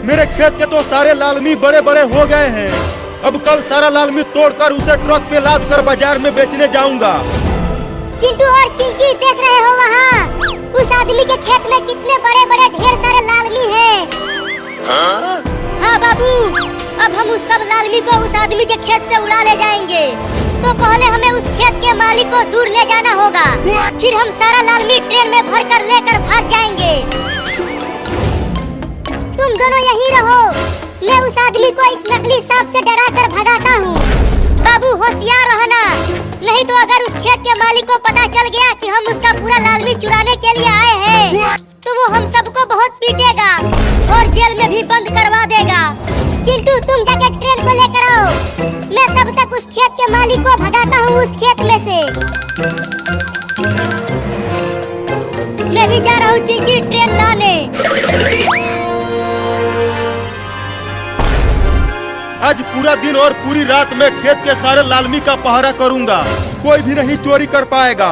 मेरे खेत के तो सारे लालमी बड़े बड़े हो गए हैं। अब कल सारा लालमी तोड़कर उसे ट्रक पे लाद कर बाजार में बेचने जाऊंगा। चिंटू और चिंकी देख रहे हो वहाँ? उस आदमी के खेत में कितने बड़े बड़े ढेर सारे लालमी हैं। हाँ बाबू, अब हम उस सब लालमी को उस आदमी के खेत से उड़ा ले जाएंगे। तो पहले हमें उस खेत के मालिक को दूर ले जाना होगा, फिर हम सारा लालमी ट्रेन में भर कर लेकर भाग जाएंगे। तुम दोनों यहीं रहो, मैं उस आदमी को इस नकली सांप से डरा कर भगाता हूँ। बाबू होशियार रहना, नहीं तो अगर उस खेत के मालिक को पता चल गया कि हम उसका पूरा लालमी चुराने के लिए आए हैं, तो वो हम सबको बहुत पीटेगा और जेल में भी बंद करवा देगा। चिंटू तुम जाके ट्रेन को लेकर आओ, मैं तब तक उस खेत के मालिक को भगाता हूँ उस खेत में से। मैं भी जा रहा हूँ चिंकी ट्रेन लाने। आज पूरा दिन और पूरी रात मैं खेत के सारे लालमी का पहरा करूंगा, कोई भी नहीं चोरी कर पाएगा।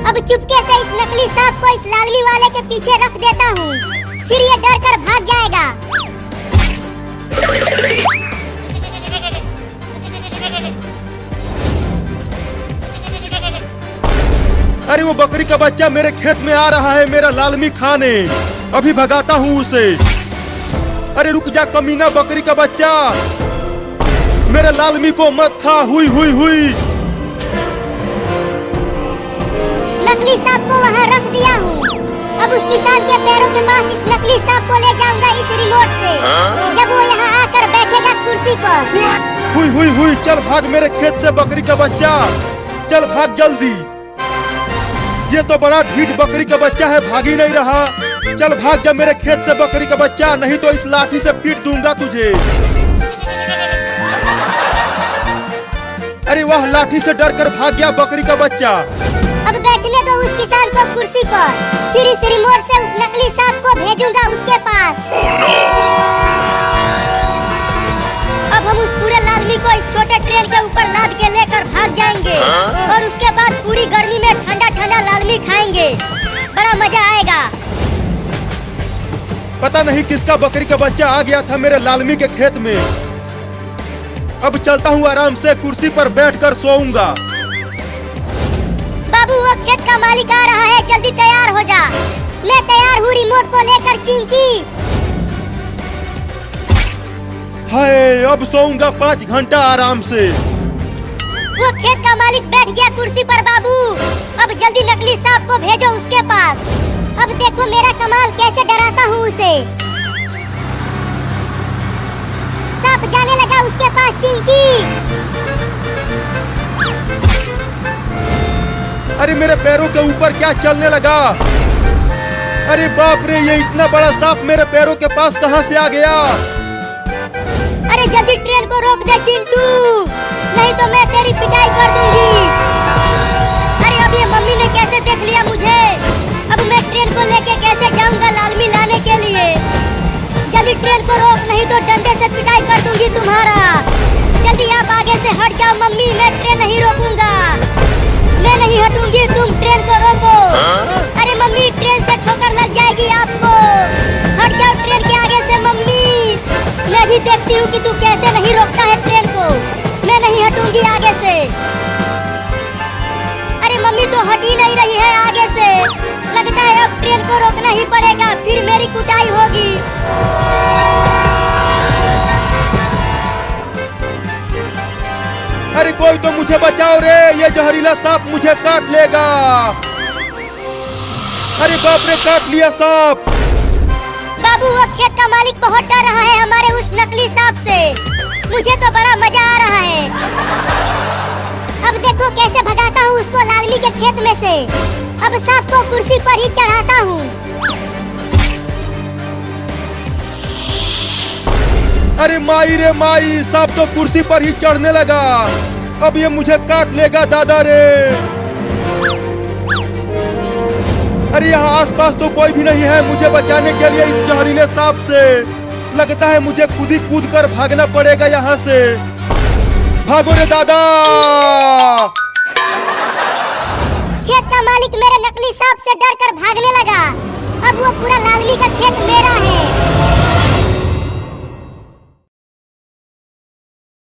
अब चुपके से इस नकली सांप को इस लालमी वाले के पीछे रख देता हूँ, फिर ये डर कर भाग जाएगा। अरे वो बकरी का बच्चा मेरे खेत में आ रहा है मेरा लालमी खाने, अभी भगाता हूँ उसे। अरे रुक जा कमीना बकरी का बच्चा, मेरे लालमी को मत खा। हुई हुई हुई। नकली सांप को वहाँ रख दिया हूँ, अब उस किसान के पैरों के पास इस नकली सांप को ले जाऊंगा इस रिमोट से, जब वो यहाँ आकर बैठेगा कुर्सी पर। हुई हुई हुई, चल भाग मेरे खेत से बकरी का बच्चा, चल भाग जल्दी। ये तो बड़ा ढीठ बकरी का बच्चा है, भाग ही नहीं रहा। चल भाग जा मेरे खेत से बकरी का बच्चा, नहीं तो इस लाठी से पीट दूंगा तुझे। अरे वाह, लाठी से डर कर भाग गया बकरी का बच्चा। अब बैठने दो उस किसान को कुर्सी पर, फिर इस रिमोट से उस नकली सांप को भेजूंगा उसके पास। अब हम उस पूरे लालमी को इस छोटे ट्रेन के ऊपर लाद के लेकर भाग जाएंगे और उसके बाद पूरी गर्मी में ठंडा ठंडा लालमी खाएंगे, बड़ा मजा आएगा। पता नहीं किसका बकरी का बच्चा आ गया था मेरे लालमी के खेत में। अब चलता हूँ आराम से, कुर्सी पर बैठकर सोऊंगा। बाबू वो खेत का मालिक आ रहा है, जल्दी तैयार हो जा। मैं तैयार हूँ रिमोट को लेकर चिंकी। हाय, अब सोऊंगा 5 घंटा आराम से। वो खेत का मालिक बैठ गया कुर्सी पर बाबू, अब जल्दी नकली सांप को भेजो उसके पास। अब देखो मेरा कमाल कैसे डराता हूँ उसे। सांप जाने लगा उसके पास चिंकी। अरे मेरे पैरों के ऊपर क्या चलने लगा? अरे बाप रे, ये इतना बड़ा सांप मेरे पैरों के पास कहाँ से आ गया? अरे जल्दी ट्रेन को रोक दे चिंटू, नहीं तो मैं तेरी पिटाई कर दूंगी। अरे अब ये मम्मी ने कैसे देख लिया मुझे, अब मैं ट्रेन को लेके कैसे जाऊंगा लालमी लाने के लिए। जल्दी ट्रेन को रोक, नहीं तो डंडे से पिटाई कर दूंगी तुम्हारा। जल्दी आप आगे से हट जाओ मम्मी, मैं ट्रेन नहीं रोकूंगा। मैं नहीं हटूंगी, तुम ट्रेन को रोको। अरे मम्मी ट्रेन से ठोकर लग जाएगी आपको, हट जाओ ट्रेन के आगे से मम्मी। मैं भी देखती हूँ कि तू कैसे नहीं रोकता है ट्रेन को, मैं नहीं हटूंगी आगे से। अरे मम्मी तो हट ही नहीं रही है आगे से, लगता है अब ट्रेन को रोकना ही पड़ेगा, फिर मेरी कुटाई होगी। अरे कोई तो मुझे बचाओ रे, ये जहरीला सांप मुझे काट लेगा। अरे बाप रे, काट लिया सांप। बाबू वो खेत का मालिक बहुत डर रहा है हमारे उस नकली सांप से, मुझे तो बड़ा मजा आ रहा है। अब देखो कैसे भगाता हूँ उसको लालमी के खेत में से। अब सांप को कुर्सी पर ही चढ़ाता हूँ। अरे माई रे माई, सांप तो कुर्सी पर ही चढ़ने लगा, अब ये मुझे काट लेगा दादा रे। अरे यहाँ आसपास तो कोई भी नहीं है मुझे बचाने के लिए इस जहरीले सांप से। लगता है मुझे खुद ही कूद कर भागना पड़ेगा यहाँ से। भागो रे दादा। खेत का मालिक मेरे नकली सांप से डर कर भागने